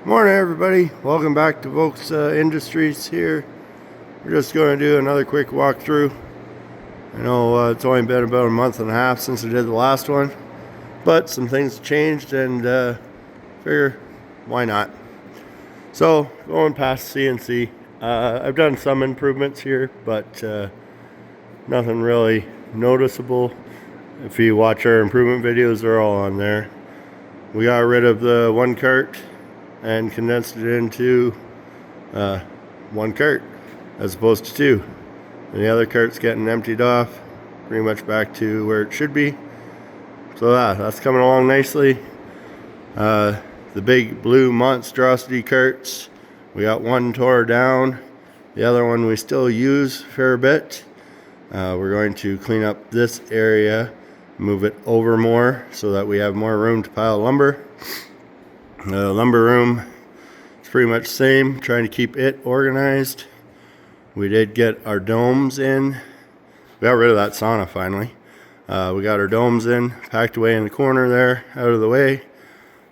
Morning everybody, welcome back to Vokes Industries here. We're just going to do another quick walkthrough. I know it's only been about a month and a half since I did the last one, but some things changed and figure why not. So going past CNC, I've done some improvements here, but nothing really noticeable. If you watch our improvement videos, they're all on there. We got rid of the one cart and condensed it into one cart as opposed to two. And the other cart's getting emptied off, pretty much back to where it should be. So that's coming along nicely. The big blue monstrosity carts, we got one tore down. The other one we still use a fair bit. We're going to clean up this area, move it over more so that we have more room to pile lumber. The lumber room is pretty much the same, trying to keep it organized. We did get our domes in. We got rid of that sauna finally. We got our domes in, packed away in the corner there, out of the way,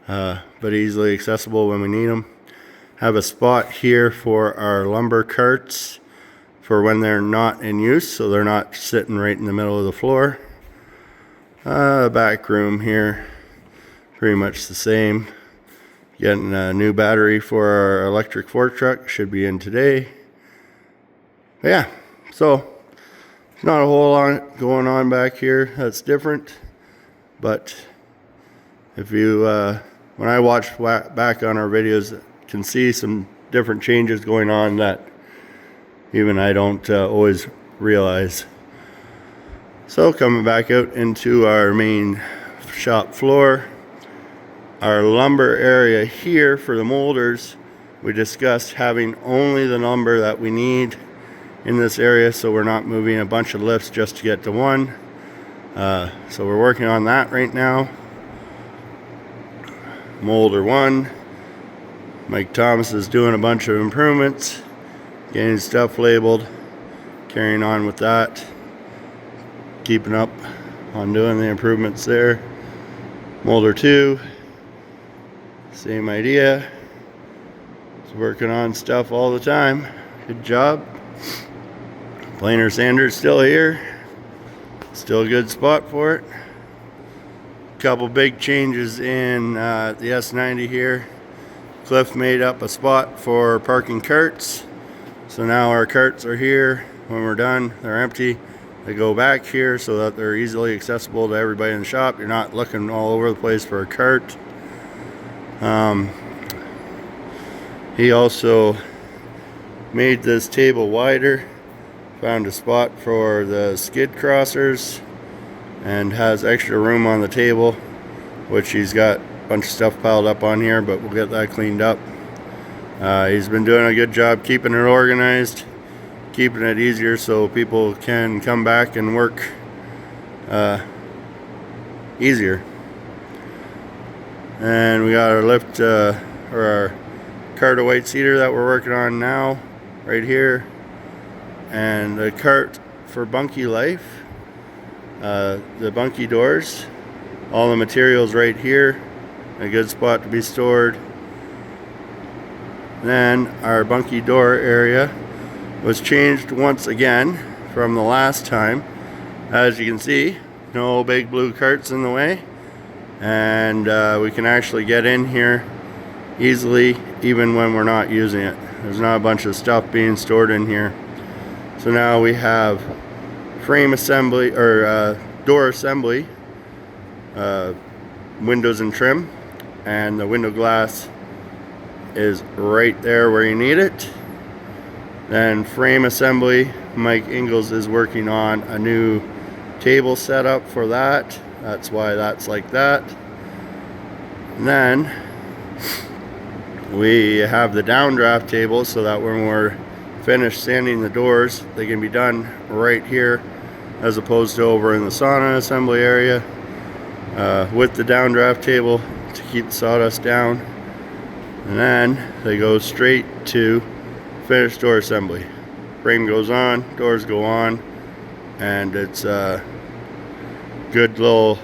but easily accessible when we need them. Have a spot here for our lumber carts for when they're not in use, so they're not sitting right in the middle of the floor. Back room here, pretty much the same. Getting a new battery for our electric fork truck, should be in today. But yeah, so there's not a whole lot going on back here that's different. But if you, when I watch back on our videos, can see some different changes going on that even I don't always realize. So coming back out into our main shop floor. Our lumber area here for the molders, we discussed having only the lumber that we need in this area, so we're not moving a bunch of lifts just to get to one. So we're working on that right now. Molder 1, Mike Thomas is doing a bunch of improvements, getting stuff labeled, carrying on with that, keeping up on doing the improvements there. Molder 2, same idea. He's working on stuff all the time. Good job. Planer sander's still here. Still a good spot for it. Couple big changes in the S90 here. Cliff made up a spot for parking carts. So now our carts are here. When we're done, they're empty. They go back here so that they're easily accessible to everybody in the shop. You're not looking all over the place for a cart. He also made this table wider, found a spot for the skid crossers, and has extra room on the table, which he's got a bunch of stuff piled up on here, but we'll get that cleaned up. He's been doing a good job keeping it organized, keeping it easier so people can come back and work easier. And we got our lift, or our cart of white cedar that we're working on now, right here. And the cart for bunkie life, the bunkie doors, all the materials right here, a good spot to be stored. Then our bunkie door area was changed once again from the last time. As you can see, no big blue carts in the way. And we can actually get in here easily even when we're not using it. There's not a bunch of stuff being stored in here. So now we have frame assembly, or door assembly, windows and trim, and the window glass is right there where you need it. Then frame assembly, Mike Ingalls is working on a new table setup for that. That's why that's like that. And then we have the downdraft table so that when we're finished sanding the doors, they can be done right here as opposed to over in the sauna assembly area, with the downdraft table to keep the sawdust down. And then they go straight to finished door assembly. Frame goes on, doors go on, and it's good little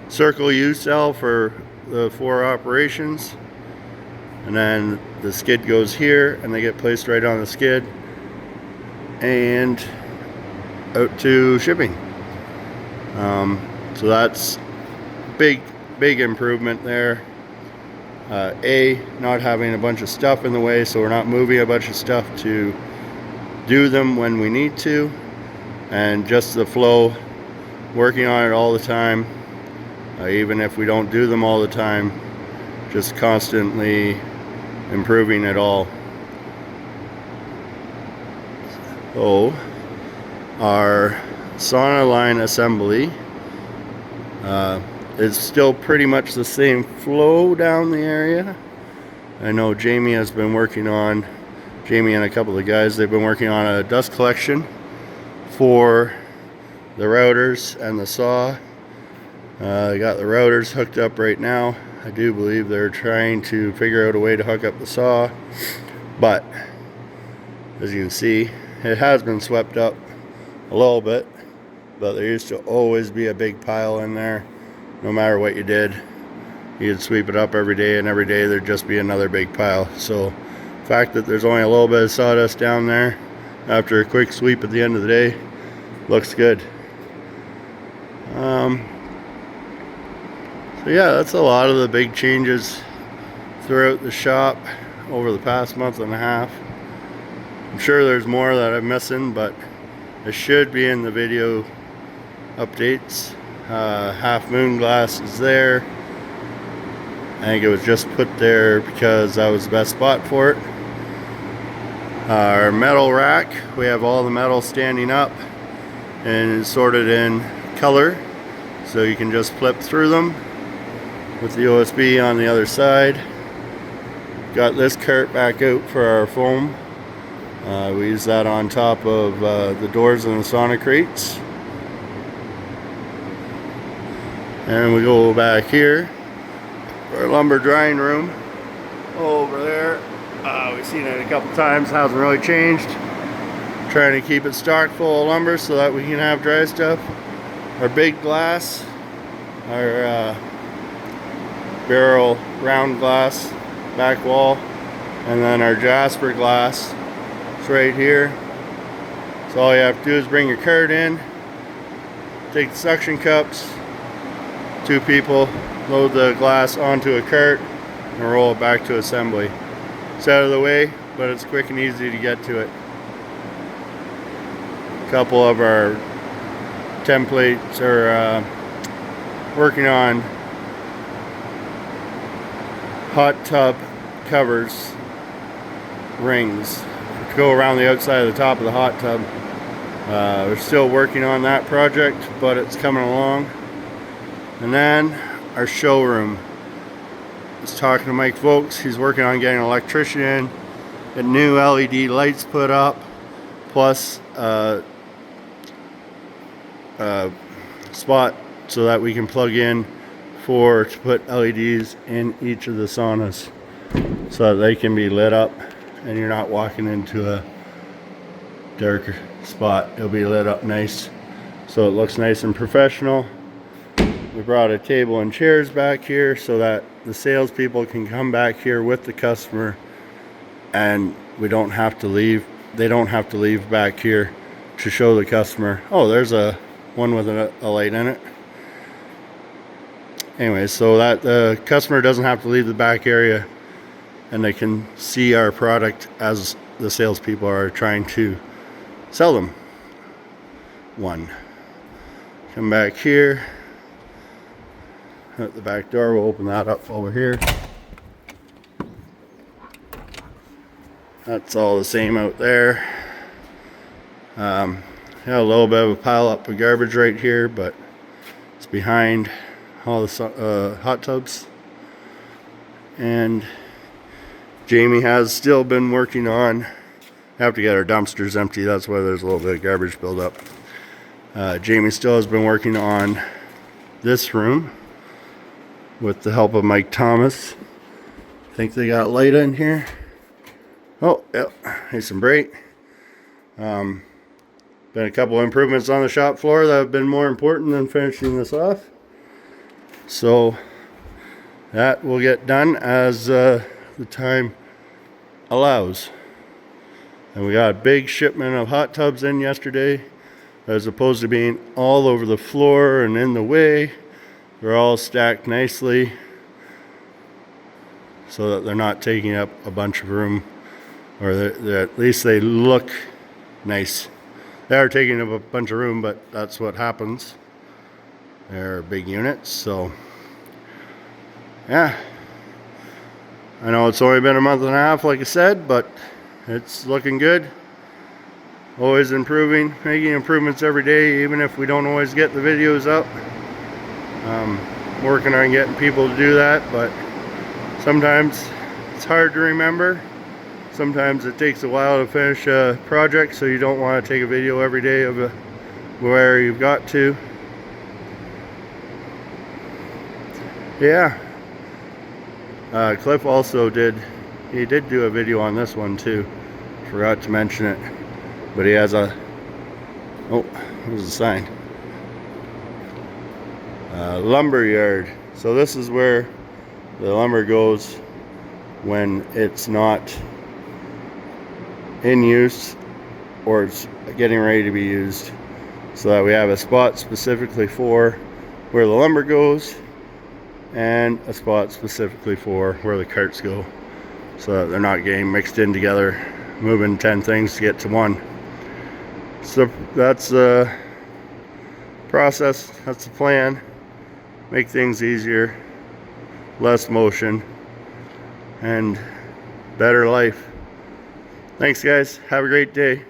circle U cell for the 4 operations. and then the skid goes here and they get placed right on the skid and out to shipping. So that's big improvement there. Not having a bunch of stuff in the way, so we're not moving a bunch of stuff to do them when we need to, and just the flow, working on it all the time, even if we don't do them all the time, just constantly improving it all. So our sauna line assembly is still pretty much the same flow down the area. I know Jamie has been working on, Jamie and a couple of guys, they've been working on a dust collection for the routers and the saw. I got the routers hooked up right now. I do believe they're trying to figure out a way to hook up the saw, but as you can see, it has been swept up a little bit, but there used to always be a big pile in there. No matter what you did, you'd sweep it up every day, and every day there'd just be another big pile. So the fact that there's only a little bit of sawdust down there after a quick sweep at the end of the day looks good. So yeah, that's a lot of the big changes throughout the shop over the past month and a half. I'm sure there's more that I'm missing, but it should be in the video updates. Half moon glass is there. I think it was just put there because that was the best spot for it. Our metal rack, we have all the metal standing up and sorted in color, so you can just flip through them with the USB on the other side. Got this cart back out for our foam. We use that on top of the doors and the sauna crates. And we go back here for our lumber drying room over there. We've seen it a couple times, hasn't really changed. Trying to keep it stocked full of lumber so that we can have dry stuff. Our big glass, our barrel round glass back wall, and then our jasper glass. It's right here. So all you have to do is bring your cart in, take the suction cups, 2 people, load the glass onto a cart and roll it back to assembly. It's out of the way, but it's quick and easy to get to it. A couple of our templates are working on hot tub covers, rings to go around the outside of the top of the hot tub. We're still working on that project, but it's coming along. And then our showroom. I was talking to Mike Vokes. He's working on getting an electrician in, get new LED lights put up, plus a spot so that we can plug in to put LEDs in each of the saunas so that they can be lit up and you're not walking into a darker spot. It'll be lit up nice so it looks nice and professional. We brought a table and chairs back here so that the salespeople can come back here with the customer and we don't have to leave. They don't have to leave back here to show the customer, oh, there's a one with a light in it. Anyway, so that the customer doesn't have to leave the back area and they can see our product as the salespeople are trying to sell them one. Come back here. At the back door, we'll open that up over here. That's all the same out there. Got a little bit of a pile up of garbage right here, but it's behind all the hot tubs. And Jamie has still been working on, have to get our dumpsters empty, that's why there's a little bit of garbage buildup. Jamie still has been working on this room with the help of Mike Thomas. I think they got light in here. Oh, yep, nice and bright. Been a couple improvements on the shop floor that have been more important than finishing this off. So that will get done as the the time allows. And we got a big shipment of hot tubs in yesterday. As opposed to being all over the floor and in the way, they're all stacked nicely so that they're not taking up a bunch of room, or at least they look nice. They are taking up a bunch of room, but that's what happens. They're big units, so yeah. I know it's only been a month and a half, like I said, but it's looking good. Always improving, making improvements every day, even if we don't always get the videos up. Working on getting people to do that, but sometimes it's hard to remember. Sometimes it takes a while to finish a project, so you don't want to take a video every day of where you've got to. Yeah. Cliff also did do a video on this one too. Forgot to mention it. But he has a, oh, there's a sign. Lumber yard. So this is where the lumber goes when it's not in use or it's getting ready to be used. So that we have a spot specifically for where the lumber goes and a spot specifically for where the carts go. So that they're not getting mixed in together, moving 10 things to get to one. So that's the process, that's the plan. Make things easier, less motion, and better life. Thanks guys, have a great day.